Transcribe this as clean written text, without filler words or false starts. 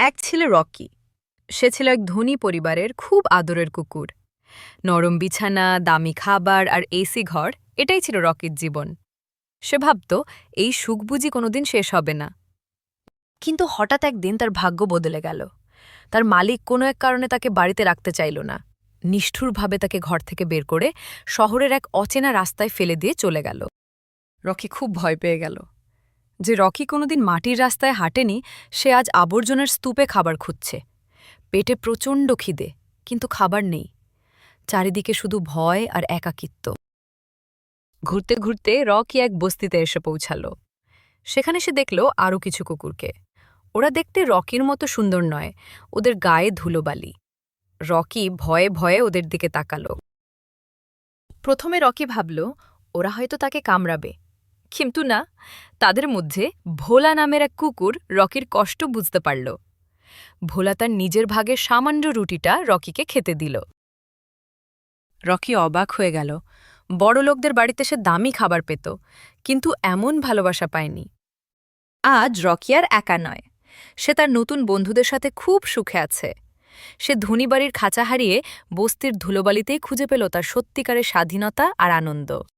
এক ছিল রকি। সে ছিল এক ধনী পরিবারের খুব আদরের কুকুর। নরম বিছানা, দামি খাবার আর এসি ঘর, এটাই ছিল রকির জীবন। সে ভাবত এই সুখ বুঝি কোনোদিন শেষ হবে না। কিন্তু হঠাৎ একদিন তার ভাগ্য বদলে গেল। তার মালিক কোনো এক কারণে তাকে বাড়িতে রাখতে চাইল না। নিষ্ঠুরভাবে তাকে ঘর থেকে বের করে শহরের এক অচেনা রাস্তায় ফেলে দিয়ে চলে গেল। রকি খুব ভয় পেয়ে গেল। যে রকি কোনোদিন মাটির রাস্তায় হাঁটেনি, সে আজ আবর্জনার স্তূপে খাবার খুঁজছে। পেটে প্রচণ্ড খিদে, কিন্তু খাবার নেই। চারিদিকে শুধু ভয় আর একাকিত্ব। ঘুরতে ঘুরতে রকি এক বস্তিতে এসে পৌঁছাল। সেখানে সে দেখল আরও কিছু কুকুরকে। ওরা দেখতে রকির মতো সুন্দর নয়, ওদের গায়ে ধুলোবালি। রকি ভয়ে ভয়ে ওদের দিকে তাকাল। প্রথমে রকি ভাবল ওরা হয়তো তাকে কামড়াবে, কিন্তু না। তাদের মধ্যে ভোলা নামের এক কুকুর রকির কষ্ট বুঝতে পারল। ভোলা তার নিজের ভাগের সামান্য রুটিটা রকিকে খেতে দিল। রকি অবাক হয়ে গেল। বড় লোকদের বাড়িতে সে দামি খাবার পেত, কিন্তু এমন ভালোবাসা পায়নি। আজ রকি আর একা নয়, সে তার নতুন বন্ধুদের সাথে খুব সুখে আছে। সে ধনী বাড়ির খাঁচা হারিয়ে বস্তির ধুলোবালিতেই খুঁজে পেল তার সত্যিকারের স্বাধীনতা আর আনন্দ।